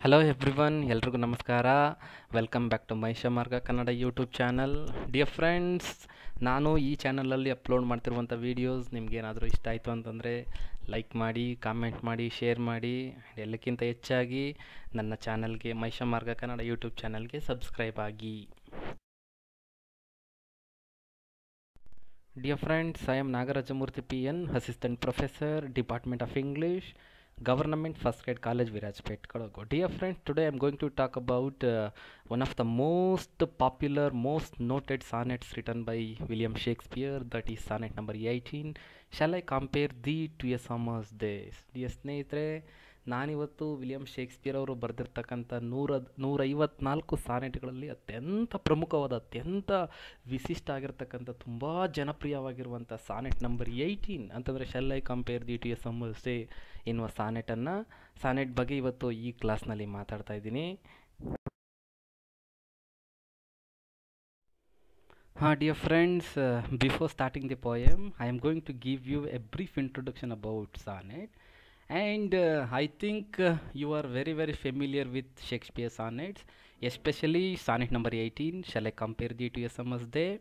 Hello everyone, ಎಲ್ರಿಗೂ ನಮಸ್ಕಾರ. Welcome back to Mahisha ಮಾರ್ಗ Kannada YouTube channel. Dear friends, ನಾನು ಈ ಚಾನಲಲ್ಲಿ ಅಪ್ಲೋಡ್ ಮಾಡ್ತಿರುವಂಥ ವೀಡಿಯೋಸ್ ನಿಮಗೇನಾದರೂ ಇಷ್ಟ ಆಯಿತು ಅಂತಂದರೆ ಲೈಕ್ ಮಾಡಿ, ಕಾಮೆಂಟ್ ಮಾಡಿ, ಶೇರ್ ಮಾಡಿ. ಎಲ್ಲಕ್ಕಿಂತ ಹೆಚ್ಚಾಗಿ ನನ್ನ ಚಾನಲ್ಗೆ, ಮಹಿಷ ಮಾರ್ಗ ಕನ್ನಡ ಯೂಟ್ಯೂಬ್ ಚಾನಲ್ಗೆ ಸಬ್ಸ್ಕ್ರೈಬ್ ಆಗಿ. Dear friends, I am Nagarajamurthy PN, Assistant Professor, Department of English, Government First Grade College, Virajpet, Kodagu. Dear friends, today I am going to talk about one of the most popular, most noted sonnets written by William Shakespeare, that is sonnet number 18. Shall I compare thee to a summer's days? Dear ಸ್ನೇಹಿತರೆ, ನಾನಿವತ್ತು William Shakespeare ಅವರು ಬರೆದಿರ್ತಕ್ಕಂಥ 154 ಸಾನೆಟ್ಗಳಲ್ಲಿ ಅತ್ಯಂತ ಪ್ರಮುಖವಾದ, ಅತ್ಯಂತ ವಿಶಿಷ್ಟ ಆಗಿರ್ತಕ್ಕಂಥ, ತುಂಬ ಜನಪ್ರಿಯವಾಗಿರುವಂಥ sonnet number 18 ಅಂತಂದರೆ shall I compare thee to a summer's day ಎನ್ನುವ ಸಾನೆಟ್ ಬಗ್ಗೆ ಇವತ್ತು ಈ ಕ್ಲಾಸ್ನಲ್ಲಿ ಮಾತಾಡ್ತಾ ಇದ್ದೀನಿ. Dear friends, before starting the poem, I am going to give you a brief introduction about sonnet. And I think you are very, very familiar with Shakespeare sonnets, especially sonnet number 18, Shall I compare thee to a summer's day?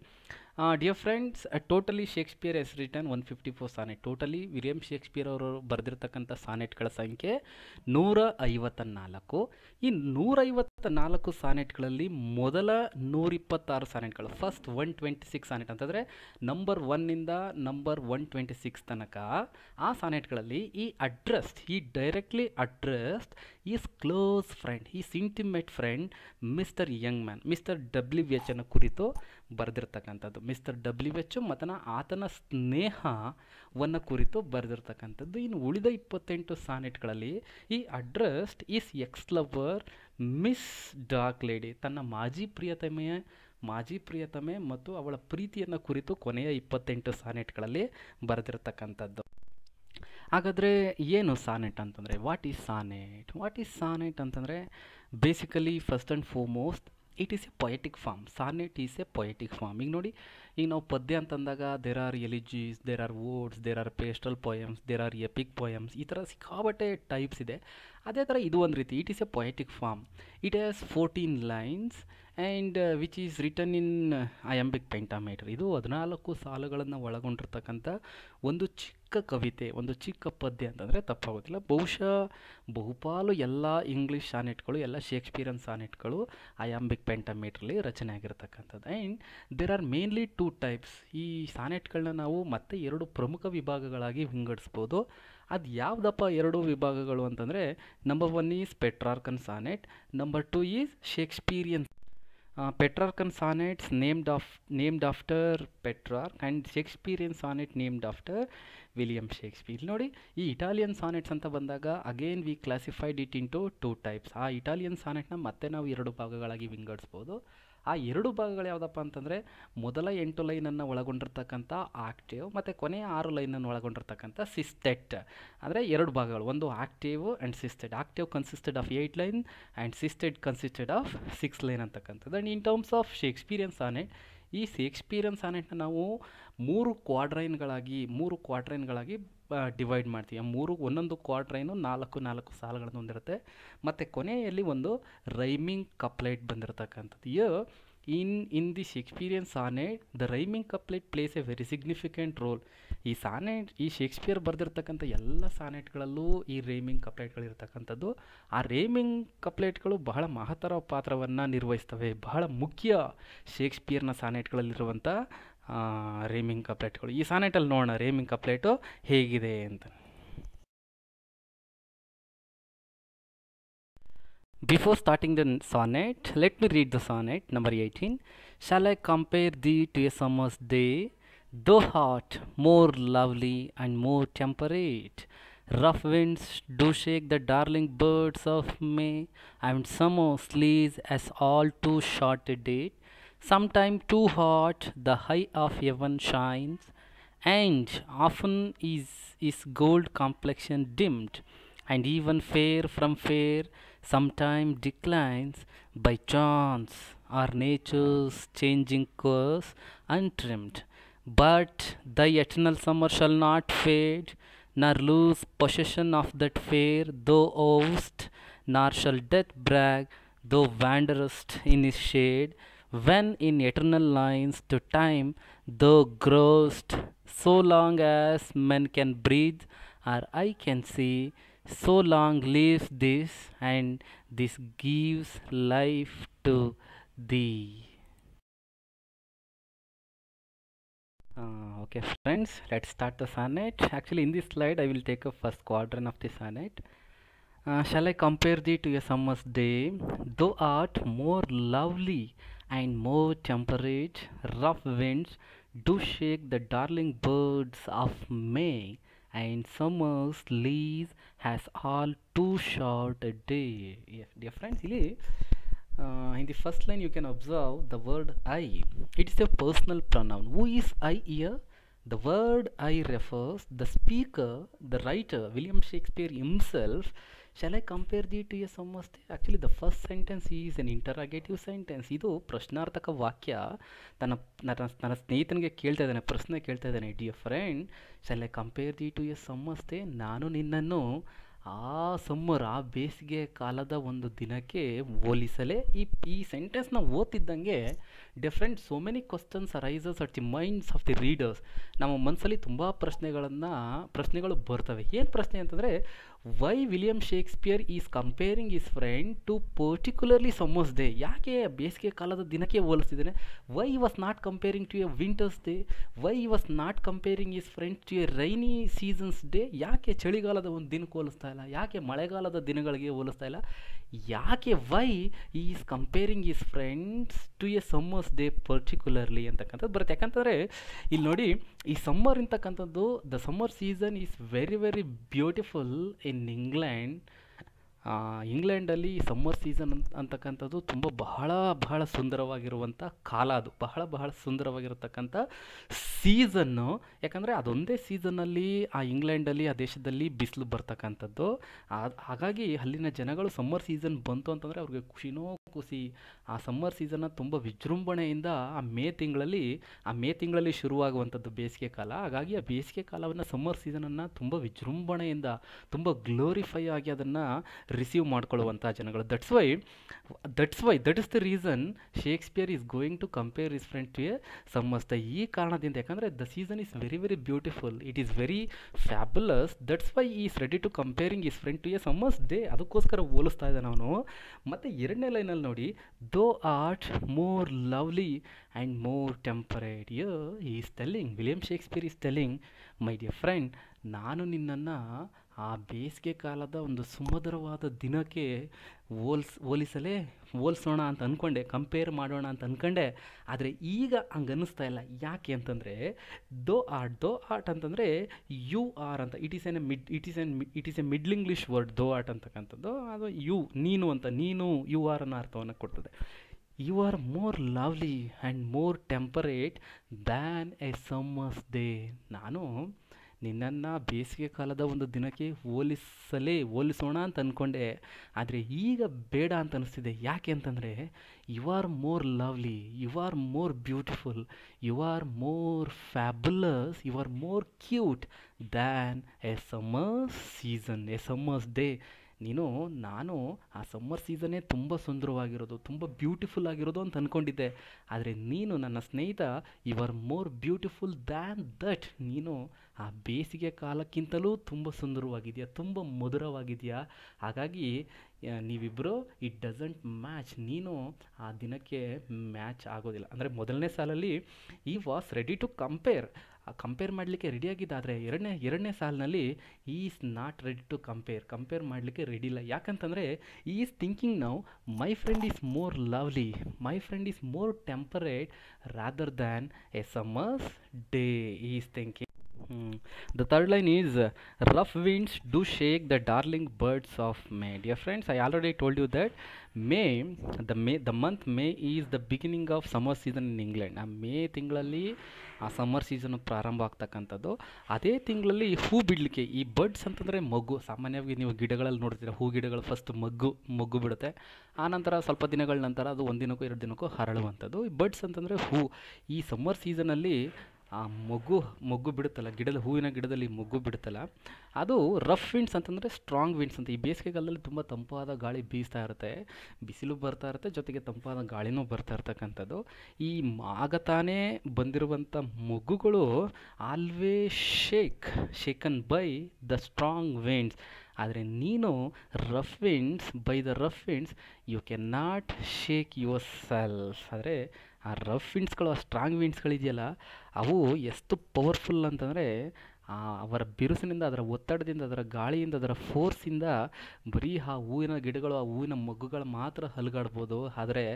Dear friends, totally Shakespeare has written 154 sonnet. Totally William Shakespeare ಅವರು ಬರೆದಿರ್ತಕ್ಕಂಥ ಸಾನೆಟ್ಗಳ ಸಂಖ್ಯೆ 154. ಈ 154 ಸಾನೆಟ್ಗಳಲ್ಲಿ ಮೊದಲ 126 ಸಾನೆಟ್ಗಳು, first 126 sonnet ಅಂತಂದರೆ number 1 number 126 ತನಕ, ಆ ಸಾನೆಟ್ಗಳಲ್ಲಿ ಈ directly addressed is close friend, is intimate friend mister Young man, mister WH ಅನ್ನು ಕುರಿತು ಬರೆದಿರ್ತಕ್ಕಂಥದ್ದು. ಮಿಸ್ಟರ್ WH ಮತ್ತು ಆತನ ಸ್ನೇಹವನ್ನು ಕುರಿತು ಬರೆದಿರ್ತಕ್ಕಂಥದ್ದು. ಇನ್ನು ಉಳಿದ 28 ಸಾನೆಟ್ಗಳಲ್ಲಿ ಈ addressed is X lover miss dark lady, ತನ್ನ ಮಾಜಿ ಪ್ರಿಯತಮೆ ಮತ್ತು ಅವಳ ಪ್ರೀತಿಯನ್ನು ಕುರಿತು ಕೊನೆಯ 28 ಸಾನೆಟ್ಗಳಲ್ಲಿ ಬರೆದಿರ್ತಕ್ಕಂಥದ್ದು. ಹಾಗಾದರೆ ಏನು ಸಾನೆಟ್ ಅಂತಂದರೆ, ವಾಟ್ ಈಸ್ ಸಾನೆಟ್ ಅಂತಂದರೆ basically first and foremost it is a poetic form. Sonnet is a poetic form. ಈಗ ನೋಡಿ, ಈಗ ನಾವು ಪದ್ಯ ಅಂತಂದಾಗ there are elegies, there are words, there are pastoral poems, there are epic poems, ಈ ಥರ ಸಿಕ್ಕಾಬಟ್ಟೆ ಟೈಪ್ಸ್ ಇದೆ. ಅದೇ ಥರ ಇದು ಒಂದು ರೀತಿ, it is a poetic form. It has 14 lines and which is written in iambic pentameter. ಇದು 14 ಸಾಲುಗಳನ್ನು ಒಳಗೊಂಡಿರ್ತಕ್ಕಂಥ ಒಂದು ಚಿಕ್ಕ ಕವಿತೆ, ಒಂದು ಚಿಕ್ಕ ಪದ್ಯ ಅಂತಂದರೆ ತಪ್ಪಾಗೋದಿಲ್ಲ. ಬಹುಪಾಲು ಎಲ್ಲ ಇಂಗ್ಲೀಷ್ ಸಾನೆಟ್ಗಳು, ಎಲ್ಲ ಶೇಕ್ಸ್ಪಿಯರನ್ ಸಾನೆಟ್ಗಳು ಅಯಾಂಬಿಕ್ ಪೆಂಟಾಮೀಟ್ರಲ್ಲಿ ರಚನೆ ಆಗಿರ್ತಕ್ಕಂಥದ್ದು. And there are mainly 2 types. ಈ ಸಾನೆಟ್ಗಳನ್ನ ನಾವು ಮತ್ತೆ 2 ಪ್ರಮುಖ ವಿಭಾಗಗಳಾಗಿ ವಿಂಗಡಿಸ್ಬೋದು. ಅದು ಯಾವುದಪ್ಪ 2 ವಿಭಾಗಗಳು ಅಂತಂದರೆ, number 1 is Petrarchan sonnet, number 2 is Shakespearean. Petrarchan sonnets named after Petrarch and Shakespearean sonnet named after William Shakespeare. ನೋಡಿ, ಈ ಇಟಾಲಿಯನ್ ಸಾನೆಟ್ಸ್ ಅಂತ ಬಂದಾಗ again we classified it into 2 types. ಆ ಇಟಾಲಿಯನ್ ಸಾನೆಟ್ನ ಮತ್ತೆ ನಾವು 2 ಭಾಗಗಳಾಗಿ ವಿಂಗಡಿಸ್ಬೋದು. ಆ 2 ಭಾಗಗಳು ಯಾವುದಪ್ಪ ಅಂತಂದರೆ, ಮೊದಲ 8 ಲೈನನ್ನು ಒಳಗೊಂಡಿರ್ತಕ್ಕಂಥ ಆಕ್ಟೇವ್ ಮತ್ತು ಕೊನೆಯ 6 ಲೈನನ್ನು ಒಳಗೊಂಡಿರ್ತಕ್ಕಂಥ ಸಿಸ್ಟೆಟ್. ಅಂದರೆ 2 ಭಾಗಗಳು, ಒಂದು octave and sestet. Octave consisted of 8 line and sestet consisted of 6 line ಅಂತಕ್ಕಂಥದ್ದು. And in terms of Shakespearean sonnet, ಈ ಶೇಕ್ಸ್ಪಿಯರಿಯನ್ ಸಾನೆಟ್ನ ನಾವು 3 ಕ್ವಾಡ್ರೈನ್ಗಳಾಗಿ ಡಿವೈಡ್ ಮಾಡ್ತೀವಿ. ಒಂದೊಂದು ಕ್ವಾಡ್ರೈನು 4 ಸಾಲುಗಳನ್ನು ಹೊಂದಿರುತ್ತೆ. ಮತ್ತು ಕೊನೆಯಲ್ಲಿ ಒಂದು ರೈಮಿಂಗ್ ಕಪ್ಲೆಟ್ ಬಂದಿರತಕ್ಕಂಥದ್ದು. In the Shakespearean sonnet the rhyming couplet plays a very significant role. ಈ ಶೇಕ್ಸ್ಪಿಯರ್ ಬರೆದಿರ್ತಕ್ಕಂಥ ಎಲ್ಲ ಸಾನೆಟ್ಗಳಲ್ಲೂ ಈ ರೈಮಿಂಗ್ ಕಪ್ಲೆಟ್ಗಳಿರ್ತಕ್ಕಂಥದ್ದು. ಆ ರೈಮಿಂಗ್ ಕಪ್ಲೆಟ್ಗಳು ಬಹಳ ಮಹತ್ತರ ಪಾತ್ರವನ್ನು ನಿರ್ವಹಿಸ್ತವೆ. ಬಹಳ ಮುಖ್ಯ ಶೇಕ್ಸ್ಪಿಯರ್ನ ಸಾನೆಟ್ಗಳಲ್ಲಿರುವಂಥ ರೈಮಿಂಗ್ ಕಪ್ಲೆಟ್ಗಳು. ಈ ಸಾನೆಟಲ್ಲಿ ನೋಡೋಣ ರೈಮಿಂಗ್ ಕಪ್ಲೆಟು ಹೇಗಿದೆ ಅಂತ. Before starting the sonnet, let me read the sonnet number 18. Shall I compare thee to a summer's day, thou art more lovely and more temperate? Rough winds do shake the darling birds of May, and summer sleys as all too short a date. Sometime too hot the high of heaven shines, and often is gold complexion dimmed, and even fair from fair sometime declines by chance or nature's changing course untrimmed. But thy eternal summer shall not fade, nor lose possession of that fair thou owest, nor shall death brag, though wanderest in his shade, when in eternal lines to time thou growest, so long as men can breathe or I can see, so long lives this, and this gives life to thee. Okay, friends, let's start the sonnet. Actually, in this slide, I will take a first quadrant of the sonnet. Shall I compare thee to a summer's day? Thou art more lovely and more temperate. Rough winds do shake the darling birds of May, and summer's lease has all too short a day. Yes, dear friends, ಇಲ್ಲಿ in the first line you can observe the word I. It is a personal pronoun. Who is I here? The word I refers the speaker, the writer, William Shakespeare himself. Shall I compare thee to a summer's day? Actually, the first sentence is an interrogative sentence. ಇದು ಪ್ರಶ್ನಾರ್ಥಕ ವಾಕ್ಯ. ನನ್ನ ಸ್ನೇಹಿತನಿಗೆ ಕೇಳ್ತಾ ಇದ್ದಾನೆ, ಪ್ರಶ್ನೆ ಕೇಳ್ತಾ ಇದ್ದಾನೆ. Dear friend, shall I compare thee to a summer's day? ನಾನು ನಿನ್ನನ್ನು ಆ ಬೇಸಿಗೆ ಕಾಲದ ಒಂದು ದಿನಕ್ಕೆ ಹೋಲಿಸಲೇ. ಈ ಸೆಂಟೆನ್ಸ್ನ ಓದ್ತಿದ್ದಂಗೆ different so many questions arises at the minds of the readers. ನಮ್ಮ ಮನಸ್ಸಲ್ಲಿ ತುಂಬ ಪ್ರಶ್ನೆಗಳು ಬರ್ತವೆ. ಏನು ಪ್ರಶ್ನೆ ಅಂತಂದರೆ, why William Shakespeare is comparing his friend to particularly summer's day? ಯಾಕೆ ಬೇಸಿಗೆ ಕಾಲದ ದಿನಕ್ಕೆ ಹೋಲಿಸ್ತಿದ್ದಾನೆ? Why was not comparing to a winter's day? Why was not comparing his friend to a rainy seasons day? ಯಾಕೆ ಚಳಿಗಾಲದ ಒಂದು ದಿನಕ್ಕೆ ಹೋಲಿಸ್ತಾ ಇಲ್ಲ? ಯಾಕೆ ಮಳೆಗಾಲದ ದಿನಗಳಿಗೆ ಹೋಲಿಸ್ತಾ ಇಲ್ಲ? ಯಾಕೆ why is comparing his friends to a summer's day particularly ಅಂತಕ್ಕಂಥದ್ದು ಬರುತ್ತೆ. ಯಾಕಂತಂದರೆ ಇಲ್ಲಿ ನೋಡಿ, ಈ ಸಮ್ಮರ್ ಅಂತಕ್ಕಂಥದ್ದು, the summer season is very very beautiful in England. ಇಂಗ್ಲೆಂಡಲ್ಲಿ ಸಮ್ಮರ್ ಸೀಸನ್ ಅಂತಕ್ಕಂಥದ್ದು ತುಂಬ ಬಹಳ ಸುಂದರವಾಗಿರುವಂಥ ಕಾಲ. ಅದು ಬಹಳ ಸುಂದರವಾಗಿರತಕ್ಕಂಥ ಸೀಸನ್ನು. ಯಾಕಂದರೆ ಅದೊಂದೇ ಸೀಸನ್ನಲ್ಲಿ ಆ ಇಂಗ್ಲೆಂಡಲ್ಲಿ, ಆ ದೇಶದಲ್ಲಿ ಬಿಸಿಲು ಬರ್ತಕ್ಕಂಥದ್ದು. ಹಾಗಾಗಿ ಅಲ್ಲಿನ ಜನಗಳು ಸಮ್ಮರ್ ಸೀಸನ್ ಬಂತು ಅಂತಂದರೆ ಅವ್ರಿಗೆ ಖುಷಿನೋ ಖುಷಿ. ಆ ಸಮ್ಮರ್ ಸೀಸನ್ನ ತುಂಬ ವಿಜೃಂಭಣೆಯಿಂದ ಆ ಮೇ ತಿಂಗಳಲ್ಲಿ ಶುರುವಾಗುವಂಥದ್ದು ಬೇಸಿಗೆ ಕಾಲ. ಹಾಗಾಗಿ ಆ ಬೇಸಿಗೆ ಕಾಲವನ್ನು, ಸಮ್ಮರ್ ಸೀಸನನ್ನು ತುಂಬ ವಿಜೃಂಭಣೆಯಿಂದ, ತುಂಬ ಗ್ಲೋರಿಫೈ ಆಗಿ ಅದನ್ನು ರಿಸೀವ್ ಮಾಡ್ಕೊಳ್ಳುವಂಥ ಜನಗಳು. That is the reason Shakespeare is going to compare his friend to a summer's day. ಈ ಕಾರಣದಿಂದ, ಯಾಕಂದರೆ the season is very very beautiful, it is very fabulous. That's why is ready to comparing his friend to a summer's day. ಅದಕ್ಕೋಸ್ಕರ ಹೋಲಿಸ್ತಾ ಇದ್ದಾನೆ ಅವನು. ಮತ್ತು ಎರಡನೇ ಲೈನಲ್ಲಿ ನೋಡಿ, thou art more lovely and more temperate. Is telling, William Shakespeare is telling, my dear friend, ನಾನು ನಿನ್ನನ್ನು ಆ ಬೇಸಿಗೆ ಕಾಲದ ಒಂದು ಸುಮಧುರವಾದ ದಿನಕ್ಕೆ ಹೋಲಿಸೋಣ ಅಂತ ಅಂದ್ಕೊಂಡೆ, ಕಂಪೇರ್ ಮಾಡೋಣ ಅಂತ ಅಂದ್ಕೊಂಡೆ. ಆದರೆ ಈಗ ಹಂಗೆ ಅನ್ನಿಸ್ತಾ ಇಲ್ಲ. ಯಾಕೆ ಅಂತಂದರೆ, ದೋ ಆರ್ಟ್ ಅಂತಂದರೆ ಯು ಆರ್ ಅಂತ. It is a middle English word thou art ಅಂತಕ್ಕಂಥದ್ದು. ಅದು ನೀನು ಯು ಆರ್ ಅನ್ನೋ ಅರ್ಥವನ್ನು ಕೊಡ್ತದೆ. You are more lovely and more temperate than a summer's day. ನಾನು ನಿನ್ನನ್ನು ಬೇಸಿಗೆ ಕಾಲದ ಒಂದು ದಿನಕ್ಕೆ ಹೋಲಿಸೋಣ ಅಂತ ಅಂದ್ಕೊಂಡೆ. ಆದರೆ ಈಗ ಬೇಡ ಅಂತ ಅನಿಸ್ತಿದೆ. ಯಾಕೆ ಅಂತಂದರೆ, you are more lovely, you are more beautiful, you are more fabulous, you are more cute than a summer's season, a summer's day. ನಾನು ಆ ಸಮ್ಮರ್ ಸೀಸನ್ನೇ ತುಂಬ ಸುಂದರವಾಗಿರೋದು, ತುಂಬ ಬ್ಯೂಟಿಫುಲ್ ಆಗಿರೋದು ಅಂತ ಅಂದ್ಕೊಂಡಿದ್ದೆ. ಆದರೆ ನೀನು ನನ್ನ ಸ್ನೇಹಿತ, you are more beautiful than that. ನೀನು ಆ ಬೇಸಿಗೆ ಕಾಲಕ್ಕಿಂತಲೂ ತುಂಬ ಸುಂದರವಾಗಿದೆಯಾ, ತುಂಬ ಮಧುರವಾಗಿದೆಯಾ. ಹಾಗಾಗಿ ನೀವಿಬ್ಬರು ಇಟ್ ಡಸಂಟ್ ಮ್ಯಾಚ್. ನೀನು ಆ ದಿನಕ್ಕೆ ಮ್ಯಾಚ್ ಆಗೋದಿಲ್ಲ. ಅಂದರೆ ಮೊದಲನೇ ಸಾಲಲ್ಲಿ ಈ ವಾಸ್ ರೆಡಿ ಟು ಕಂಪೇರ್ ಮಾಡಲಿಕ್ಕೆ ರೆಡಿಯಾಗಿದ್ದ. ಆದರೆ ಎರಡನೇ ಸಾಲಿನಲ್ಲಿ is not ready to compare ಮಾಡಲಿಕ್ಕೆ ರೆಡಿ ಇಲ್ಲ. ಯಾಕಂತಂದರೆ is thinking now my friend is more lovely, my friend is more temperate rather than a summer's day is thinking. The third line is, rough winds do shake the darling birds of May. Dear friends, I already told you that the month May is the beginning of summer season in England. ಆ ಮೇ ತಿಂಗಳಲ್ಲಿ ಆ summer season ಪ್ರಾರಂಭ ಆಗ್ತಕ್ಕಂಥದ್ದು. ಅದೇ ತಿಂಗಳಲ್ಲಿ ಹೂ ಬಿಡಲಿಕ್ಕೆ, ಈ birds ಅಂತಂದರೆ ಮಗು. ಸಾಮಾನ್ಯವಾಗಿ ನೀವು ಗಿಡಗಳಲ್ಲಿ ನೋಡ್ತೀರ, ಹೂ ಗಿಡಗಳು ಫಸ್ಟ್ ಮೊಗ್ಗು ಬಿಡುತ್ತೆ. ಆನಂತರ ಸ್ವಲ್ಪ ದಿನಗಳ ನಂತರ ಅದು 1 ದಿನಕ್ಕೋ 2 ದಿನಕ್ಕೋ ಹರಳುವಂಥದ್ದು. ಈ ಬರ್ಡ್ಸ್ ಅಂತಂದರೆ ಹೂ. ಈ ಸಮ್ಮರ್ ಸೀಸನಲ್ಲಿ ಆ ಮೊಗ್ಗು ಬಿಡುತ್ತಲ್ಲ, ಹೂವಿನ ಗಿಡದಲ್ಲಿ ಮೊಗ್ಗು ಬಿಡುತ್ತಲ್ಲ, ಅದು ರಫ್ ವಿಂಡ್ಸ್ ಅಂತಂದರೆ ಸ್ಟ್ರಾಂಗ್ ವಿಂಡ್ಸ್ ಅಂತ. ಈ ಬೇಸಿಗೆಗಾಲದಲ್ಲಿ ತುಂಬ ತಂಪಾದ ಗಾಳಿ ಬೀಸ್ತಾ ಇರುತ್ತೆ, ಬಿಸಿಲು ಬರ್ತಾ ಇರುತ್ತೆ, ಜೊತೆಗೆ ತಂಪಾದ ಗಾಳಿನೂ ಬರ್ತಾ ಇರ್ತಕ್ಕಂಥದ್ದು. ಈ ಆಗತಾನೇ ಬಂದಿರುವಂಥ ಮೊಗ್ಗುಗಳು always shaken by the strong winds. ಆದರೆ ನೀನು rough winds you can not shake yourself. ಆದರೆ ಆ ರಫ್ ವಿಂಡ್ಸ್ಗಳು, ಆ ಸ್ಟ್ರಾಂಗ್ ವಿಂಡ್ಸ್ಗಳಿದೆಯಲ್ಲ, ಅವು ಎಷ್ಟು ಪವರ್ಫುಲ್ ಅಂತಂದರೆ ಅವರ ಬಿರುಸಿನಿಂದ, ಅದರ ಒತ್ತಡದಿಂದ, ಅದರ ಗಾಳಿಯಿಂದ, ಅದರ ಫೋರ್ಸಿಂದ ಬರೀ ಆ ಹೂವಿನ ಗಿಡಗಳು, ಆ ಹೂವಿನ ಮೊಗ್ಗುಗಳು ಮಾತ್ರ ಹಲಗಾಡ್ಬೋದು. ಆದರೆ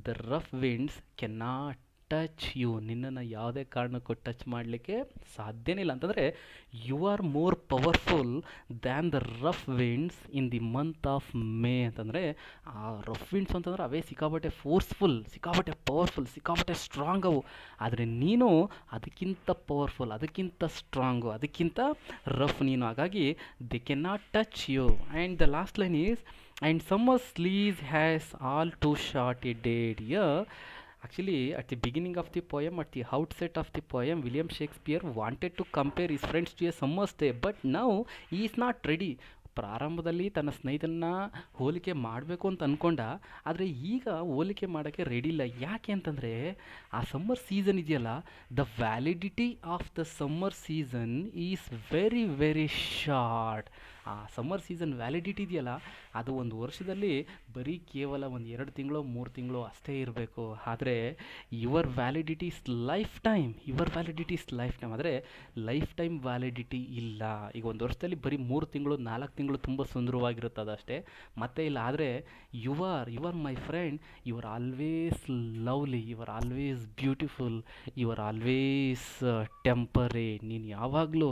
the rough winds can not touch you. ನಿನ್ನನ್ನು ಯಾವುದೇ ಕಾರಣಕ್ಕೂ ಟಚ್ ಮಾಡಲಿಕ್ಕೆ ಸಾಧ್ಯನೇ ಇಲ್ಲ. ಅಂತಂದರೆ you are more powerful than the rough winds in the month of May. ಅಂತಂದರೆ ಆ ರಫ್ ವಿಂಡ್ಸ್ ಅಂತಂದರೆ ಅವೇ ಸಿಕ್ಕಾಪಟ್ಟೆ ಫೋರ್ಸ್ಫುಲ್, ಸಿಕ್ಕಾಪಟ್ಟೆ ಪವರ್ಫುಲ್, ಸಿಕ್ಕಾಪಟ್ಟೆ ಸ್ಟ್ರಾಂಗ್ ಅವು. ಆದರೆ ನೀನು ಅದಕ್ಕಿಂತ ಪವರ್ಫುಲ್, ಅದಕ್ಕಿಂತ ಸ್ಟ್ರಾಂಗು, ಅದಕ್ಕಿಂತ ರಫ್ ನೀನು. ಹಾಗಾಗಿ they can not touch you. And the last line is, and summer sleeves has all too short a date year. Actually, at the beginning of the poem, at the outset of the poem, William Shakespeare wanted to compare his friends to a summer's day, but now he is not ready. ಪ್ರಾರಂಭದಲ್ಲಿ ತನ್ನ ಸ್ನೇಹಿತನ ಹೋಲಿಕೆ ಮಾಡಬೇಕು ಅಂತ ಅಂದ್ಕೊಂಡ, ಆದರೆ ಈಗ ಹೋಲಿಕೆ ಮಾಡೋಕ್ಕೆ ರೆಡಿ ಇಲ್ಲ. ಯಾಕೆ ಅಂತಂದರೆ ಆ ಸಮ್ಮರ್ ಸೀಸನ್ ಇದೆಯಲ್ಲ, the validity of the summer season is very very short. ಆ ಸಮ್ಮರ್ ಸೀಸನ್ ವ್ಯಾಲಿಡಿಟಿ ಇದೆಯಲ್ಲ, ಅದು ಒಂದು ವರ್ಷದಲ್ಲಿ ಬರೀ ಕೇವಲ ಒಂದು 2 ತಿಂಗಳು 3 ತಿಂಗಳು ಅಷ್ಟೇ ಇರಬೇಕು. ಆದರೆ your validity is life time. ಆದರೆ ಲೈಫ್ ಟೈಮ್ ವ್ಯಾಲಿಡಿಟಿ ಇಲ್ಲ. ಈಗ ಒಂದು ವರ್ಷದಲ್ಲಿ ಬರೀ 3 ತಿಂಗಳು 4 ತಿಂಗಳು ತುಂಬ ಸುಂದರವಾಗಿರುತ್ತೆ, ಅದಷ್ಟೇ, ಮತ್ತೆ ಇಲ್ಲ. ಆದರೆ you are my friend, you are always lovely, you are always beautiful, you are always temperate. ನೀನು ಯಾವಾಗಲೂ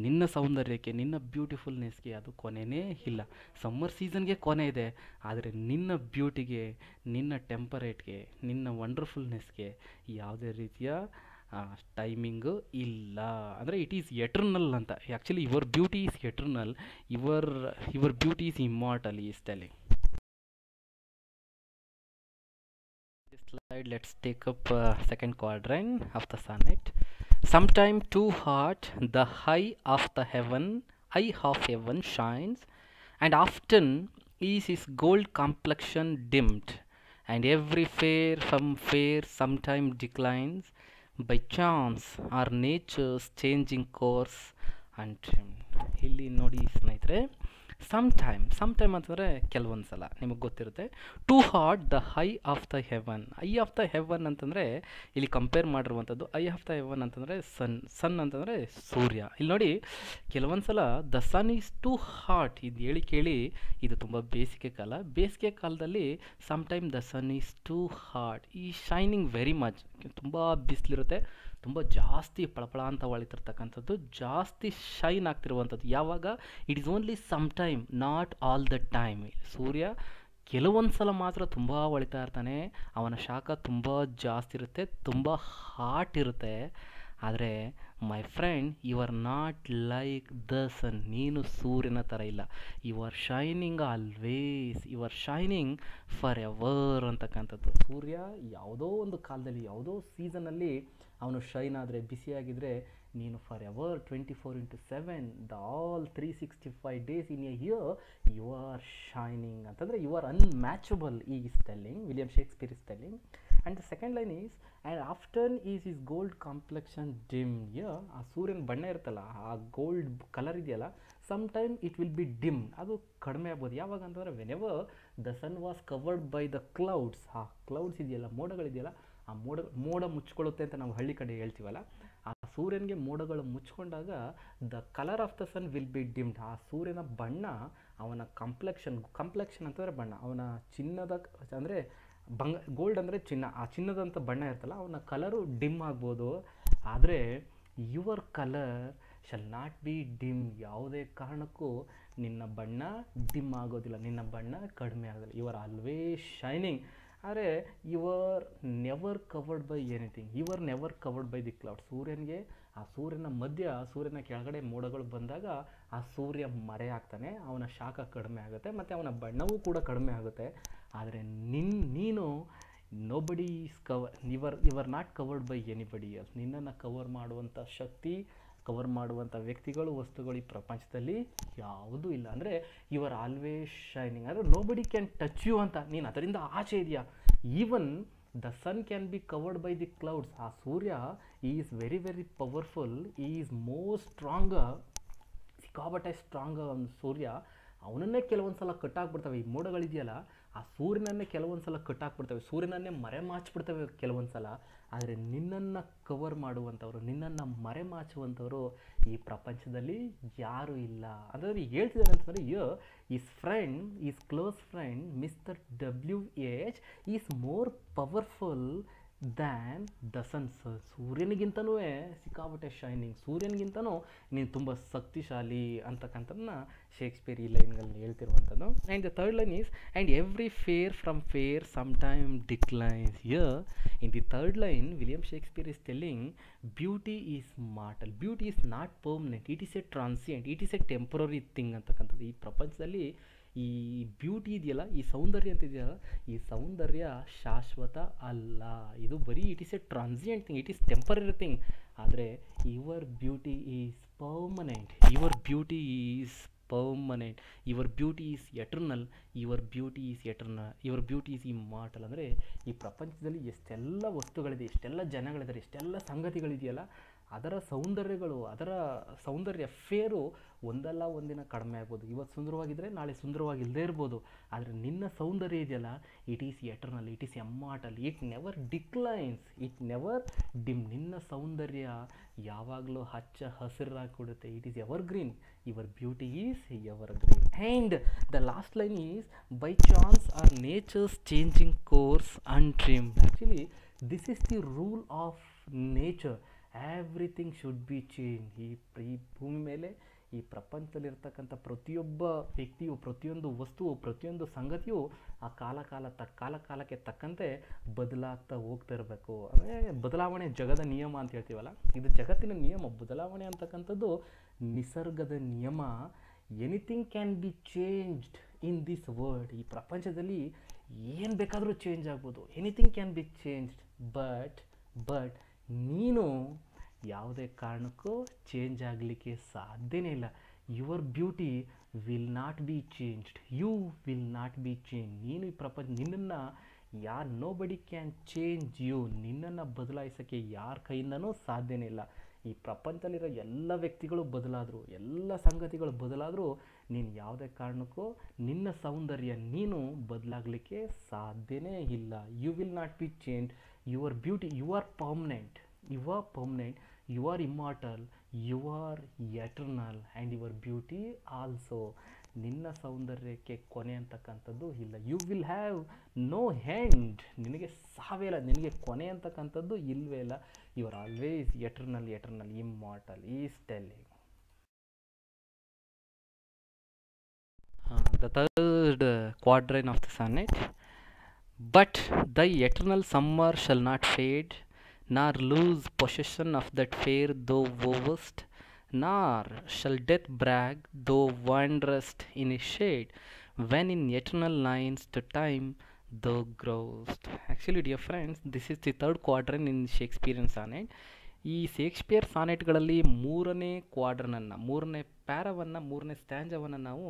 ನಿನ್ನ ಸೌಂದರ್ಯಕ್ಕೆ, ನಿನ್ನ ಬ್ಯೂಟಿಫುಲ್ನೆಸ್ಗೆ ಅದು ಕೊನೆಯೇ ಇಲ್ಲ. ಸಮ್ಮರ್ ಸೀಸನ್ಗೆ ಕೊನೆ ಇದೆ, ಆದರೆ ನಿನ್ನ ಬ್ಯೂಟಿಗೆ, ನಿನ್ನ ಟೆಂಪರೇಟ್ಗೆ, ನಿನ್ನ ವಂಡರ್ಫುಲ್ನೆಸ್ಗೆ ಯಾವುದೇ ರೀತಿಯ ಟೈಮಿಂಗು ಇಲ್ಲ. ಅಂದರೆ ಇಟ್ ಈಸ್ ಎಟರ್ನಲ್ ಅಂತ. Actually your beauty is eternal, your beauty is immortal, is telling. This slide, let's take up second quadrant of the sonnet. Sometime too hot the eye of heaven shines, and often is his gold complexion dimmed, and every fair from fair sometime declines, by chance or nature's changing course untrimmed. ಇಲ್ಲಿ ನೋಡಿ ಸ್ನೇಹಿತರೆ, sometime ಅಂತಂದರೆ ಕೆಲವೊಂದು ಸಲ ನಿಮಗೆ ಗೊತ್ತಿರುತ್ತೆ. Too hot the eye of the heaven ಅಂತಂದರೆ ಇಲ್ಲಿ ಕಂಪೇರ್ ಮಾಡಿರುವಂಥದ್ದು. ಐ ಆಫ್ ದ ಹೆವನ್ ಅಂತಂದರೆ ಸನ್ ಅಂತಂದರೆ ಸೂರ್ಯ. ಇಲ್ಲಿ ನೋಡಿ, ಕೆಲವೊಂದು ಸಲ the sun is too hot. ಇದು ಹೇಳಿ ಕೇಳಿ, ಇದು ತುಂಬ ಬೇಸಿಗೆ ಕಾಲದಲ್ಲಿ sometime the sun is too hot, ಈ ಶೈನಿಂಗ್ ವೆರಿ ಮಚ್. ತುಂಬ ಬಿಸಿಲಿರುತ್ತೆ, ತುಂಬ ಜಾಸ್ತಿ ಪಳಪಳ ಅಂತ ಹೊಳಿತಿರ್ತಕ್ಕಂಥದ್ದು, ಜಾಸ್ತಿ ಶೈನ್ ಆಗ್ತಿರುವಂಥದ್ದು. ಯಾವಾಗ? It is only some time, not all the time. ಸೂರ್ಯ ಕೆಲವೊಂದು ಸಲ ಮಾತ್ರ ತುಂಬ ಹೊಳಿತಾ ಇರ್ತಾನೆ, ಅವನ ಶಾಖ ತುಂಬ ಜಾಸ್ತಿ ಇರುತ್ತೆ, ತುಂಬ ಹಾಟ್ ಇರುತ್ತೆ. ಆದರೆ my friend, you are not like the sun. ನೀನು ಸೂರ್ಯನ ಥರ ಇಲ್ಲ. You are shining always, you are shining forever ಅಂತಕ್ಕಂಥದ್ದು. ಸೂರ್ಯ ಯಾವುದೋ ಒಂದು ಕಾಲದಲ್ಲಿ, ಯಾವುದೋ ಸೀಸನಲ್ಲಿ ಅವನು ಶೈನ್ ಆದರೆ, ಬಿಸಿಯಾಗಿದ್ದರೆ, ನೀನು forever 24/7 the all 365 days in a year you are shining ಅಂತಂದರೆ you are unmatchable, is telling, William Shakespeare is telling. And the second line is, and often is his gold complexion dim. ಆ ಸೂರ್ಯನ ಬಣ್ಣ ಇರುತ್ತಲ್ಲ, ಆ gold colour ಇದೆಯಲ್ಲ, some time it will be dim, ಅದು ಕಡಿಮೆ ಆಗ್ಬೋದು. ಯಾವಾಗ ಅಂತಂದರೆ whenever the sun was covered by the clouds. ಆ ಕ್ಲೌಡ್ಸ್ ಇದೆಯಲ್ಲ, ಮೋಡಗಳಿದೆಯಲ್ಲ, ಆ ಮೋಡ ಮುಚ್ಕೊಳ್ಳುತ್ತೆ ಅಂತ ನಾವು ಹಳ್ಳಿ ಕಡೆ ಹೇಳ್ತೀವಲ್ಲ, ಆ ಸೂರ್ಯನಿಗೆ ಮೋಡಗಳು ಮುಚ್ಕೊಂಡಾಗ the colour of the sun will be dimmed. ಆ ಸೂರ್ಯನ ಬಣ್ಣ, ಅವನ ಕಂಪ್ಲೆಕ್ಷನ್ ಅಂತಂದರೆ ಬಣ್ಣ, ಅವನ ಚಿನ್ನದ ಅಂದರೆ ಗೋಲ್ಡ್ ಅಂದರೆ ಚಿನ್ನ, ಆ ಚಿನ್ನದಂಥ ಬಣ್ಣ ಇರ್ತಲ್ಲ, ಅವನ ಕಲರು ಡಿಮ್ ಆಗ್ಬೋದು. ಆದರೆ your colour shall not be dim. ಯಾವುದೇ ಕಾರಣಕ್ಕೂ ನಿನ್ನ ಬಣ್ಣ ಡಿಮ್ ಆಗೋದಿಲ್ಲ, ನಿನ್ನ ಬಣ್ಣ ಕಡಿಮೆ ಆಗೋದಿಲ್ಲ. You are always shining. ಆದರೆ you are never covered by anything, you are never covered by the cloud. ಸೂರ್ಯನಿಗೆ, ಆ ಸೂರ್ಯನ ಮಧ್ಯ, ಸೂರ್ಯನ ಕೆಳಗಡೆ ಮೋಡಗಳು ಬಂದಾಗ ಆ ಸೂರ್ಯ ಮರೆ ಆಗ್ತಾನೆ, ಅವನ ಶಾಖ ಕಡಿಮೆ ಆಗುತ್ತೆ, ಮತ್ತು ಅವನ ಬಣ್ಣವೂ ಕೂಡ ಕಡಿಮೆ ಆಗುತ್ತೆ. ಆದರೆ ನೀನು nobody is cover, you are not covered by anybody else. ನಿನ್ನನ್ನು ಕವರ್ ಮಾಡುವಂಥ ಶಕ್ತಿ, ಕವರ್ ಮಾಡುವಂಥ ವ್ಯಕ್ತಿಗಳು, ವಸ್ತುಗಳು ಈ ಪ್ರಪಂಚದಲ್ಲಿ ಯಾವುದೂ ಇಲ್ಲ. ಅಂದರೆ ಯು ಆರ್ ಆಲ್ವೇಸ್ ಶೈನಿಂಗ್, ಅಂದರೆ ನೋಬಡಿ ಕ್ಯಾನ್ ಟಚ್ ಯು ಅಂತ. ನೀನು ಅದರಿಂದ ಆಚೆ ಇದೆಯಾ. Even the sun can be covered by the clouds. ಆ ಸೂರ್ಯ is very very powerful, is more stronger, ಸಿಕ್ಕಾಬಟ್ಟೆ ಸ್ಟ್ರಾಂಗ್ ಒಂದು ಸೂರ್ಯ. ಅವನನ್ನೇ ಕೆಲವೊಂದು ಸಲ ಕಟ್ಟಾಕ್ಬಿಡ್ತವೆ ಈ ಮೋಡಗಳಿದೆಯಲ್ಲ, ಆ ಸೂರ್ಯನನ್ನೇ ಕೆಲವೊಂದು ಸಲ ಕಟ್ಟಾಕ್ಬಿಡ್ತವೆ, ಸೂರ್ಯನನ್ನೇ ಮರೆಮಾಚಿಬಿಡ್ತವೆ ಕೆಲವೊಂದು ಸಲ. ಆದರೆ ನಿನ್ನನ್ನು ಕವರ್ ಮಾಡುವಂಥವ್ರು, ನಿನ್ನನ್ನು ಮರೆಮಾಚುವಂಥವ್ರು ಈ ಪ್ರಪಂಚದಲ್ಲಿ ಯಾರೂ ಇಲ್ಲ. ಅಂದರೆ ಹೇಳ್ತಿದ್ದಾರೆ ಅಂತಂದರೆ, his friend, his close friend mister WH is more powerful than the sun. ಸೂರ್ಯನಿಗಿಂತನೂ ಸಿಕ್ಕಾಬಟ್ಟೆ ಶೈನಿಂಗ್, ಸೂರ್ಯನಿಗಿಂತನೂ ನೀನು ತುಂಬ ಶಕ್ತಿಶಾಲಿ ಅಂತಕ್ಕಂಥದ್ದನ್ನ ಶೇಕ್ಸ್ಪಿಯರ್ ಈ ಲೈನ್ಗಳಲ್ಲಿ ಹೇಳ್ತಿರುವಂಥದ್ದು. And the third line is, and every fair from fair sometime declines. In the third line William Shakespeare is telling beauty is mortal, beauty is not permanent, it is a transient, it is a temporary thing ಅಂತಕ್ಕಂಥದ್ದು. ಈ ಪ್ರಪಂಚದಲ್ಲಿ ಈ beauty ಇದೆಯಲ್ಲ, ಈ ಸೌಂದರ್ಯ ಅಂತ ಇದೆಯಲ್ಲ, ಈ ಸೌಂದರ್ಯ ಶಾಶ್ವತ ಅಲ್ಲ, ಇದು ಬರೀ it is a transient thing, it is temporary thing. ಆದರೆ your beauty is permanent, your beauty is permanent, your beauty is eternal, your beauty is eternal, your beauty is immortal. ಅಂದರೆ ಈ ಪ್ರಪಂಚದಲ್ಲಿ ಎಷ್ಟೆಲ್ಲ ವಸ್ತುಗಳಿದೆ, ಎಷ್ಟೆಲ್ಲ ಜನಗಳಿದ್ದಾರೆ, ಎಷ್ಟೆಲ್ಲ ಸಂಗತಿಗಳಿದೆಯಲ್ಲ, ಅದರ ಸೌಂದರ್ಯಗಳು, ಅದರ ಸೌಂದರ್ಯ ಫೇರು ಒಂದಲ್ಲ ಒಂದಿನ ಕಡಿಮೆ ಆಗ್ಬೋದು. ಇವತ್ತು ಸುಂದರವಾಗಿದ್ದರೆ ನಾಳೆ ಸುಂದರವಾಗಿಲ್ಲದೆ ಇರ್ಬೋದು. ಆದರೆ ನಿನ್ನ ಸೌಂದರ್ಯ ಇದೆಯಲ್ಲ, it is eternal, it is immortal, it never declines, it never dim. ನಿನ್ನ ಸೌಂದರ್ಯ ಯಾವಾಗಲೂ ಹಚ್ಚ ಹಸಿರಾಗಿ ಕೊಡುತ್ತೆ, it is evergreen, your beauty is evergreen. And the last line is, by chance or nature's changing course untrimmed. Actually this is the rule of nature, everything should be change. ಈ ಭೂಮಿ ಮೇಲೆ, ಈ ಪ್ರಪಂಚದಲ್ಲಿರ್ತಕ್ಕಂಥ ಪ್ರತಿಯೊಬ್ಬ ವ್ಯಕ್ತಿಯು, ಪ್ರತಿಯೊಂದು ವಸ್ತುವು, ಪ್ರತಿಯೊಂದು ಸಂಗತಿಯು ಆ ಕಾಲಕ್ಕೆ ತಕ್ಕಂತೆ ಬದಲಾಗ್ತಾ ಹೋಗ್ತಾ ಇರಬೇಕು. ಅಂದರೆ ಬದಲಾವಣೆ ಜಗದ ನಿಯಮ ಅಂತ ಹೇಳ್ತೀವಲ್ಲ, ಇದು ಜಗತ್ತಿನ ನಿಯಮ. ಬದಲಾವಣೆ ಅಂತಕ್ಕಂಥದ್ದು ನಿಸರ್ಗದ ನಿಯಮ. Anything can be changed in this world. ಈ ಪ್ರಪಂಚದಲ್ಲಿ ಏನು ಬೇಕಾದರೂ ಚೇಂಜ್ ಆಗ್ಬೋದು, anything can be changed. But ನೀನು ಯಾವುದೇ ಕಾರಣಕ್ಕೂ ಚೇಂಜ್ ಆಗಲಿಕ್ಕೆ ಸಾಧ್ಯನೇ ಇಲ್ಲ. Your beauty will not be changed, you will not be change. ನೀನು ಈ ಪ್ರಪಂಚ, ನಿನ್ನನ್ನು ನೋಬಡಿ ಕ್ಯಾನ್ ಚೇಂಜ್ ಯು. ನಿನ್ನನ್ನು ಬದಲಾಯಿಸೋಕ್ಕೆ ಯಾರ ಕೈಯಿಂದನೂ ಸಾಧ್ಯನೇ ಇಲ್ಲ. ಈ ಪ್ರಪಂಚದಲ್ಲಿರೋ ಎಲ್ಲ ವ್ಯಕ್ತಿಗಳು ಬದಲಾದರು, ಎಲ್ಲ ಸಂಗತಿಗಳು ಬದಲಾದರೂ ನೀನು ಯಾವುದೇ ಕಾರಣಕ್ಕೂ ನಿನ್ನ ಸೌಂದರ್ಯ ನೀನು ಬದಲಾಗಲಿಕ್ಕೆ ಸಾಧ್ಯನೇ ಇಲ್ಲ. You will not be change. Your beauty, you are permanent, you are immortal, you are eternal, and your beauty also. ನಿನ್ನ ಸೌಂದರ್ಯಕ್ಕೆ ಕೊನೆ ಅಂತಕ್ಕಂಥದ್ದು ಇಲ್ಲ. You will have no end. ನಿನಗೆ ಸಾವೇ ಇಲ್ಲ, ನಿನಗೆ ಕೊನೆ ಅಂತಕ್ಕಂಥದ್ದು ಇಲ್ಲವೇ ಇಲ್ಲ. You are always eternal, immortal is telling. The third quatrain of the sonnet. But thy eternal summer shall not fade, nor lose possession of that fair thou wovest, nor shall death brag thou wanderest in a shade, when in eternal lines to time thou growest. Actually, dear friends, this is the third quatrain in Shakespearean sonnet. ಈ Shakespeare ಸಾನೆಟ್ಗಳಲ್ಲಿ ಮೂರನೇ ಕ್ವಾಡ್ರನನ್ನು, ಮೂರನೇ ಪ್ಯಾರವನ್ನು, ಮೂರನೇ ಸ್ಟ್ಯಾಂಜವನ್ನು ನಾವು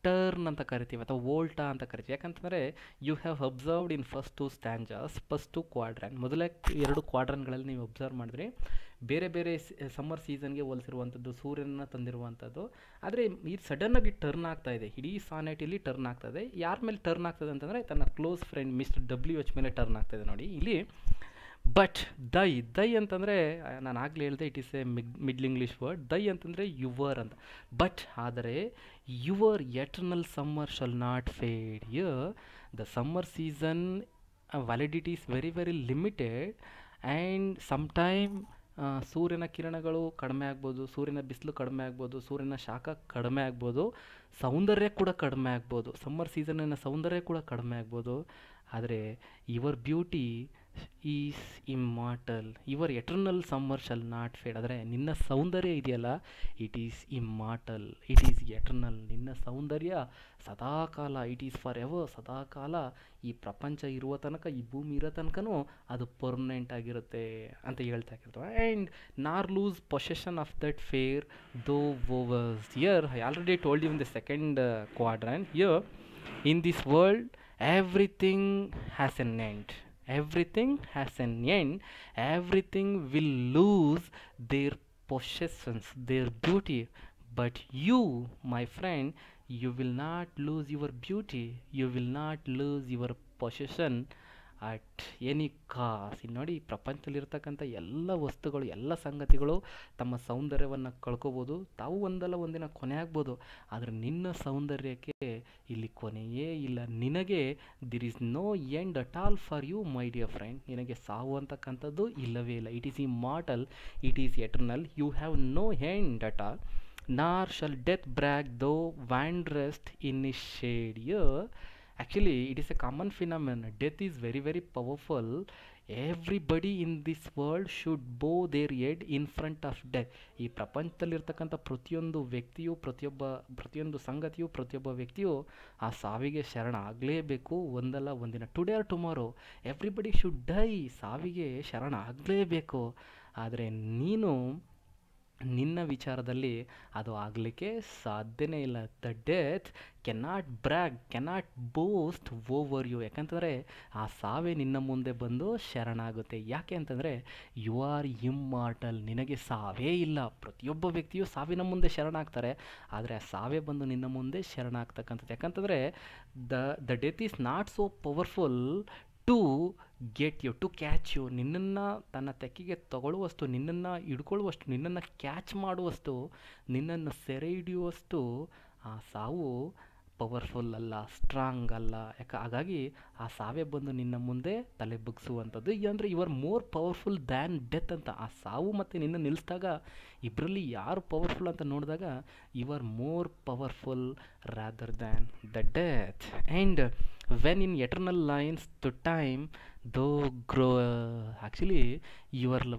turn ಅಂತ ಕರಿತೀವಿ, ಅಥವಾ ವೋಲ್ಟಾ ಅಂತ ಕರಿತೀವಿ. ಯಾಕಂತಂದರೆ you have observed in first two stanzas, first two quatrain, ಮೊದಲೇ ಎರಡು ಕ್ವಾಡ್ರನ್ಗಳಲ್ಲಿ ನೀವು ಅಬ್ಸರ್ವ್ ಮಾಡಿದ್ರಿ. ಬೇರೆ ಬೇರೆ ಸಮ್ಮರ್ ಸೀಸನ್ಗೆ ಹೋಲಿಸಿರುವಂಥದ್ದು, ಸೂರ್ಯನ ತಂದಿರುವಂಥದ್ದು. ಆದರೆ ಈ ಸಡನ್ನಾಗಿ ಟರ್ನ್ ಆಗ್ತಾ ಇದೆ, ಇಡೀ ಸಾನೆಟಲ್ಲಿ ಟರ್ನ್ ಆಗ್ತಾಯಿದೆ. ಯಾರ ಮೇಲೆ ಟರ್ನ್ ಆಗ್ತದೆ ಅಂತಂದರೆ ತನ್ನ ಕ್ಲೋಸ್ ಫ್ರೆಂಡ್ ಮಿಸ್ಟರ್ WH ಮೇಲೆ ಟರ್ನ್ ಆಗ್ತಾಯಿದೆ. ನೋಡಿ ಇಲ್ಲಿ ಬಟ್ ದೈ ಅಂತಂದರೆ ನಾನು ಆಗಲೇ ಹೇಳಿದೆ, it is a middle English word. Thy ಅಂತಂದರೆ ಯುವರ್ ಅಂತ. ಬಟ್ ಆದರೆ your eternal summer shall not fade. The summer season validity is very very limited, and sometime ಸೂರ್ಯನ ಕಿರಣಗಳು ಕಡಿಮೆ ಆಗ್ಬೋದು, ಸೂರ್ಯನ ಬಿಸಿಲು ಕಡಿಮೆ ಆಗ್ಬೋದು, ಸೂರ್ಯನ ಶಾಖ ಕಡಿಮೆ ಆಗ್ಬೋದು, ಸೌಂದರ್ಯ ಕೂಡ ಕಡಿಮೆ ಆಗ್ಬೋದು, ಸಮ್ಮರ್ ಸೀಸನ್ನಿನ ಸೌಂದರ್ಯ ಕೂಡ ಕಡಿಮೆ ಆಗ್ಬೋದು. ಆದರೆ your beauty is immortal, your eternal summer shall not fade. ಆದರೆ ನಿನ್ನ ಸೌಂದರ್ಯ ಇದೆಯಲ್ಲ, it is immortal, it is eternal. ನಿನ್ನ ಸೌಂದರ್ಯ ಸದಾಕಾಲ, ಇಟ್ ಈಸ್ ಫಾರ್ ಎವರ್, ಸದಾಕಾಲ. ಈ ಪ್ರಪಂಚ ಇರುವ ತನಕ, ಈ ಭೂಮಿ ಇರೋ ತನಕನೂ ಅದು ಪರ್ಮನೆಂಟ್ ಆಗಿರುತ್ತೆ ಅಂತ ಹೇಳ್ತಾ ಇರ್ತವೆ. And nor lose possession of that fair thou ವೋವರ್ಸ್. Here I already told you in the second quadrant. Here in this world everything has an end, everything has an end, everything will lose their possessions, their beauty, but you, my friend, you will not lose your beauty, you will not lose your possession at any cost. ಇಲ್ಲಿ ನೋಡಿ, ಪ್ರಪಂಚದಲ್ಲಿರ್ತಕ್ಕಂಥ ಎಲ್ಲ ವಸ್ತುಗಳು, ಎಲ್ಲ ಸಂಗತಿಗಳು ತಮ್ಮ ಸೌಂದರ್ಯವನ್ನು ಕಳ್ಕೊಬೋದು, ತಾವು ಒಂದಲ್ಲ ಒಂದಿನ ಕೊನೆ ಆಗ್ಬೋದು. ಆದರೆ ನಿನ್ನ ಸೌಂದರ್ಯಕ್ಕೆ ಇಲ್ಲಿ ಕೊನೆಯೇ ಇಲ್ಲ. ನಿನಗೆ there is no end at all for you my dear friend. ನಿನಗೆ ಸಾವು ಅಂತಕ್ಕಂಥದ್ದು ಇಲ್ಲವೇ ಇಲ್ಲ. It is immortal, it is eternal, you have no end at all. Nor shall death brag thou wanderest in his shade. Actually, it is a common phenomenon. Death is very, very powerful. Everybody in this world should bow their head in front of death. ಈ ಪ್ರಪಂಚದಲ್ಲಿರ್ತಕ್ಕಂಥ ಪ್ರತಿಯೊಂದು ವ್ಯಕ್ತಿಯು, ಪ್ರತಿಯೊಂದು ಸಂಗತಿಯು, ಪ್ರತಿಯೊಬ್ಬ ವ್ಯಕ್ತಿಯು ಆ ಸಾವಿಗೆ ಶರಣ ಆಗಲೇಬೇಕು, ಒಂದಲ್ಲ ಒಂದಿನ. Today or tomorrow everybody should die. ಸಾವಿಗೆ ಶರಣ ಆಗಲೇಬೇಕು. ಆದರೆ ನೀನು ನಿನ್ನ ವಿಚಾರದಲ್ಲಿ ಅದು ಆಗಲಿಕ್ಕೆ ಸಾಧ್ಯನೇ ಇಲ್ಲ. The death cannot brag, cannot boast over you. ಯಾಕಂತಂದರೆ ಆ ಸಾವೇ ನಿನ್ನ ಮುಂದೆ ಬಂದು ಶರಣಾಗುತ್ತೆ. ಯಾಕೆ ಅಂತಂದರೆ ಯು ಆರ್ ಇಮ್ಮಾರ್ಟಲ್, ನಿನಗೆ ಸಾವೇ ಇಲ್ಲ. ಪ್ರತಿಯೊಬ್ಬ ವ್ಯಕ್ತಿಯು ಸಾವಿನ ಮುಂದೆ ಶರಣಾಗ್ತಾರೆ, ಆದರೆ ಆ ಸಾವೇ ಬಂದು ನಿನ್ನ ಮುಂದೆ ಶರಣಾಗ್ತಕ್ಕಂಥದ್ದು. ಯಾಕಂತಂದರೆ the death is not so powerful to get you, to catch you. ನಿನ್ನನ್ನು ತನ್ನ ತೆಕ್ಕಿಗೆ ತಗೊಳ್ಳುವಷ್ಟು, ನಿನ್ನನ್ನು ಹಿಡ್ಕೊಳ್ಳುವಷ್ಟು, ನಿನ್ನನ್ನು ಕ್ಯಾಚ್ ಮಾಡುವಷ್ಟು, ನಿನ್ನನ್ನು ಸೆರೆ ಹಿಡಿಯುವಷ್ಟು ಆ ಸಾವು ಪವರ್ಫುಲ್ ಅಲ್ಲ, ಸ್ಟ್ರಾಂಗ್ ಅಲ್ಲ. ಹಾಗಾಗಿ ಆ ಸಾವೇ ಬಂದು ನಿನ್ನ ಮುಂದೆ ತಲೆ ಬಗ್ಸುವಂಥದ್ದು. ಅಂದರೆ you are more powerful than death ಅಂತ. ಆ ಸಾವು ಮತ್ತು ನಿನ್ನ ನಿಲ್ಲಿಸಿದಾಗ ಇಬ್ಬರಲ್ಲಿ ಯಾರು ಪವರ್ಫುಲ್ ಅಂತ ನೋಡಿದಾಗ you are more powerful rather than the death. And when in eternal lines to time though grow, actually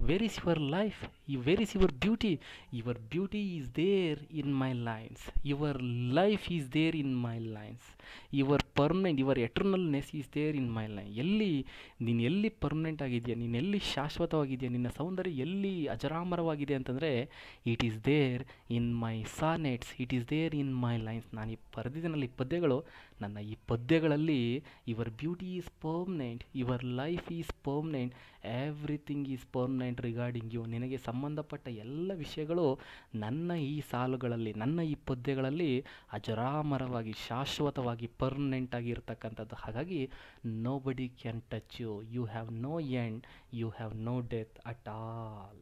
where is your life, where is your beauty? Your beauty is there in my lines, your life is there in my lines, your permanent, your eternalness is there in my line. ನೀನು ಎಲ್ಲಿ permanent ಆಗಿದೆಯಾ, ನೀನು ಎಲ್ಲಿ ಶಾಶ್ವತವಾಗಿದೆಯಾ, ನಿನ್ನ ಸೌಂದರ್ಯ ಎಲ್ಲಿ ಅಜರಾಮರವಾಗಿದೆ ಅಂತಂದರೆ it is there in my sonnets, it is there in my lines. ನಾನು ಈ ಬರೆದಿದ್ದೀನಲ್ಲ ಈ ಪದ್ಯಗಳು, ನನ್ನ ಈ ಪದ್ಯಗಳಲ್ಲಿ your beauty is permanent, your life is permanent, everything is permanent regarding you. ನಿನಗೆ ಸಂಬಂಧಪಟ್ಟ ಎಲ್ಲ ವಿಷಯಗಳು ನನ್ನ ಈ ಸಾಲುಗಳಲ್ಲಿ, ನನ್ನ ಈ ಪದ್ಯಗಳಲ್ಲಿ ಅಜರಾಮರವಾಗಿ, ಶಾಶ್ವತವಾಗಿ, ಪರ್ಮನೆಂಟ್ ಆಗಿರ್ತಕ್ಕಂಥದ್ದು. ಹಾಗಾಗಿ nobody can touch you, you have no end, you have no death at all.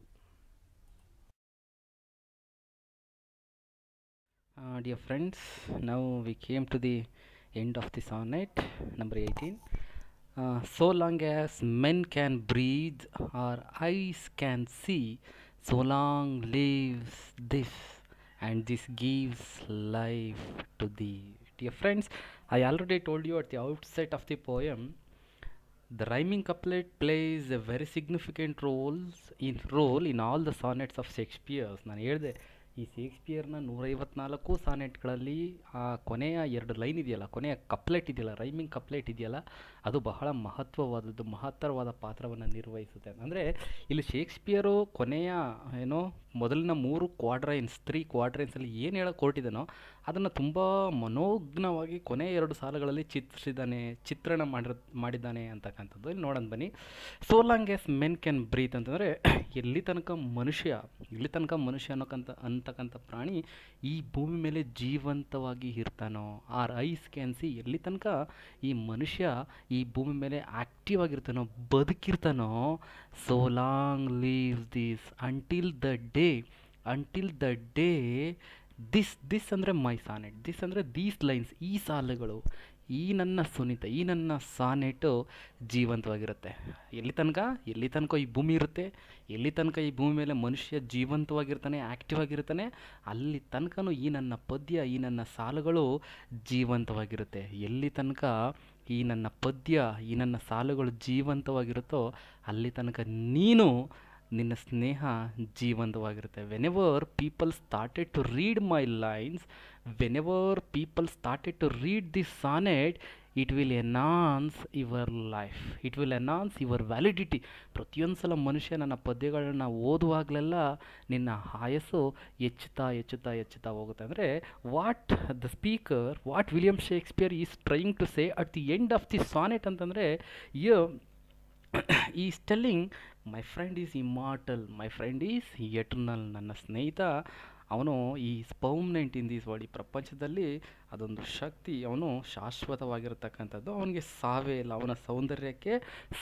Dear friends, now we came to the end of the sonnet number 18. So long as men can breathe or eyes can see, so long lives this, and this gives life to thee. Dear friends, I already told you at the outset of the poem, the rhyming couplet plays a very significant role in all the sonnets of Shakespeare. ನಾನು ಹೇಳಿದೆ, ಈ ಶೇಕ್ಸ್ಪಿಯರ್ನ 154 ಸಾನೆಟ್ಗಳಲ್ಲಿ ಆ ಕೊನೆಯ 2 line ಇದೆಯಲ್ಲ, ಕೊನೆಯ ಕಪ್ಲೆಟ್ ಇದೆಯಲ್ಲ, rhyming ಕಪ್ಲೆಟ್ ಇದೆಯಲ್ಲ, ಅದು ಬಹಳ ಮಹತ್ವವಾದದ್ದು, ಮಹತ್ತರವಾದ ಪಾತ್ರವನ್ನು ನಿರ್ವಹಿಸುತ್ತೆ. ಅಂದರೆ ಇಲ್ಲಿ ಶೇಕ್ಸ್ಪಿಯರು ಕೊನೆಯ ಮೊದಲಿನ 3 ಕ್ವಾಡ್ರೈನ್ಸಲ್ಲಿ ಏನು ಹೇಳೋಕೆ ಹೊರಟಿದ್ದಾನೋ ಅದನ್ನು ತುಂಬ ಮನೋಜ್ಞವಾಗಿ ಕೊನೆಯ 2 ಸಾಲುಗಳಲ್ಲಿ ಚಿತ್ರಣ ಮಾಡಿದ್ದಾನೆ ಅಂತಕ್ಕಂಥದ್ದು. ಇಲ್ಲಿ ನೋಡೋಣ ಬನ್ನಿ. So long as men can breathe ಅಂತಂದರೆ ಇಲ್ಲಿ ತನಕ ಮನುಷ್ಯ ಅಂತಕ್ಕಂಥ ಪ್ರಾಣಿ ಈ ಭೂಮಿ ಮೇಲೆ ಜೀವಂತವಾಗಿ ಇರ್ತಾನೋ, ಆರ್ ಐಸ್ ಕ್ಯಾನ್ ಸಿ, ಎಲ್ಲಿ ತನಕ ಈ ಮನುಷ್ಯ ಈ ಭೂಮಿ ಮೇಲೆ ಆ್ಯಕ್ಟಿವ್ ಆಗಿರ್ತಾನೋ, ಬದುಕಿರ್ತಾನೋ, so long lives this until the day this ಅಂದರೆ ಮೈ ಸಾನೆಟ್, ದಿಸ್ ಅಂದರೆ ದೀಸ್ ಲೈನ್ಸ್, ಈ ಸಾಲುಗಳು ಈ ನನ್ನ ಸುನೀತ, ಈ ನನ್ನ ಸಾನೆಟು ಜೀವಂತವಾಗಿರುತ್ತೆ. ಎಲ್ಲಿ ತನಕ ಈ ಭೂಮಿ ಇರುತ್ತೆ, ಎಲ್ಲಿ ತನಕ ಈ ಭೂಮಿ ಮೇಲೆ ಮನುಷ್ಯ ಜೀವಂತವಾಗಿರ್ತಾನೆ, ಆ್ಯಕ್ಟಿವ್ ಆಗಿರ್ತಾನೆ, ಅಲ್ಲಿ ತನಕನೂ ಈ ನನ್ನ ಪದ್ಯ, ಈ ನನ್ನ ಸಾಲುಗಳು ಜೀವಂತವಾಗಿರುತ್ತೆ. ಎಲ್ಲಿ ತನಕ ಈ ನನ್ನ ಪದ್ಯ, ಈ ನನ್ನ ಸಾಲುಗಳು ಜೀವಂತವಾಗಿರುತ್ತೋ ಅಲ್ಲಿ ತನಕ ನಿನ್ನ ಸ್ನೇಹ ಜೀವಂತವಾಗಿರುತ್ತೆ. Whenever people started to read my lines, whenever people started to read this sonnet, it will enhance your life, it will enhance your validity. ಪ್ರತಿಯೊಂದು ಸಲ ಮನುಷ್ಯ ನನ್ನ ಪದ್ಯಗಳನ್ನ ಓದುವಾಗಲೆಲ್ಲ ನಿನ್ನ ಆಯಸ್ಸು ಹೆಚ್ಚುತ್ತಾ ಹೋಗುತ್ತೆ. ಅಂದರೆ what William Shakespeare is trying to say at the end of the sonnet ಅಂತಂದರೆ, is telling my friend is immortal, my friend is eternal. ನನ್ನ ಸ್ನೇಹಿತ ಅವನು is permanent in this world. ಈ ಪ್ರಪಂಚದಲ್ಲಿ ಅದೊಂದು ಶಕ್ತಿ, ಅವನು ಶಾಶ್ವತವಾಗಿರತಕ್ಕಂಥದ್ದು, ಅವನಿಗೆ ಸಾವೇ ಇಲ್ಲ, ಅವನ ಸೌಂದರ್ಯಕ್ಕೆ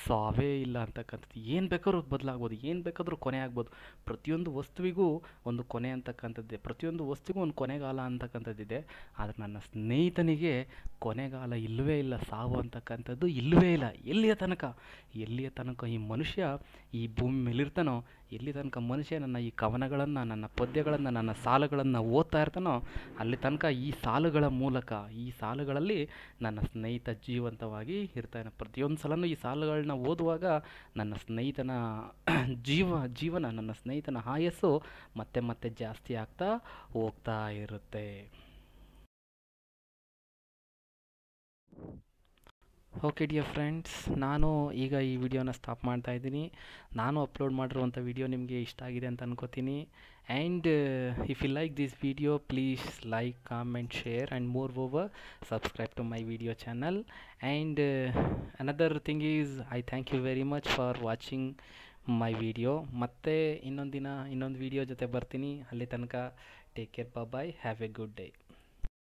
ಸಾವೇ ಇಲ್ಲ ಅಂತಕ್ಕಂಥದ್ದು. ಏನು ಬೇಕಾದ್ರೂ ಬದಲಾಗ್ಬೋದು, ಏನು ಬೇಕಾದರೂ ಕೊನೆ ಆಗ್ಬೋದು. ಪ್ರತಿಯೊಂದು ವಸ್ತುವಿಗೂ ಒಂದು ಕೊನೆ ಅಂತಕ್ಕಂಥದ್ದೇ, ಪ್ರತಿಯೊಂದು ವಸ್ತುವಿಗೂ ಒಂದು ಕೊನೆಗಾಲ ಅಂತಕ್ಕಂಥದ್ದಿದೆ. ಆದರೆ ನನ್ನ ಸ್ನೇಹಿತನಿಗೆ ಕೊನೆಗಾಲ ಇಲ್ಲವೇ ಇಲ್ಲ, ಸಾವು ಅಂತಕ್ಕಂಥದ್ದು ಇಲ್ಲವೇ ಇಲ್ಲ. ಎಲ್ಲಿಯ ತನಕ ಈ ಮನುಷ್ಯ ಈ ಭೂಮಿ ಮೇಲಿರ್ತಾನೋ, ಎಲ್ಲಿ ತನಕ ಮನುಷ್ಯ ನನ್ನ ಈ ಕವನಗಳನ್ನು, ನನ್ನ ಪದ್ಯಗಳನ್ನು, ನನ್ನ ಸಾಲುಗಳನ್ನು ಓದ್ತಾ ಇರ್ತಾನೋ, ಅಲ್ಲಿ ತನಕ ಈ ಸಾಲುಗಳ ಮೂಲಕ, ಈ ಸಾಲುಗಳಲ್ಲಿ ನನ್ನ ಸ್ನೇಹಿತ ಜೀವಂತವಾಗಿ ಇರ್ತಾನೆ. ಪ್ರತಿಯೊಂದು ಸಲನೂ ಈ ಸಾಲುಗಳನ್ನ ಓದುವಾಗ ನನ್ನ ಸ್ನೇಹಿತನ ಜೀವನ, ನನ್ನ ಸ್ನೇಹಿತನ ಆಯಸ್ಸು ಮತ್ತೆ ಜಾಸ್ತಿ ಆಗ್ತಾ ಹೋಗ್ತಾ ಇರುತ್ತೆ. ಓಕೆ ಡಿಯರ್ ಫ್ರೆಂಡ್ಸ್, ನಾನು ಈಗ ಈ ವಿಡಿಯೋನ ಸ್ಟಾಪ್ ಮಾಡ್ತಾ ಇದ್ದೀನಿ. ನಾನು ಅಪ್ಲೋಡ್ ಮಾಡಿರುವಂಥ ವಿಡಿಯೋ ನಿಮಗೆ ಇಷ್ಟ ಆಗಿದೆ ಅಂತ ಅನ್ಕೋತೀನಿ. And if you like this video, please like, comment, share and moreover subscribe to my video channel. And another thing is, I thank you very much for watching my video. ಮತ್ತೆ ಇನ್ನೊಂದು video ಜೊತೆ ಬರ್ತೀನಿ. ಅಲ್ಲಿ ತನಕ take care, bye, have a good day.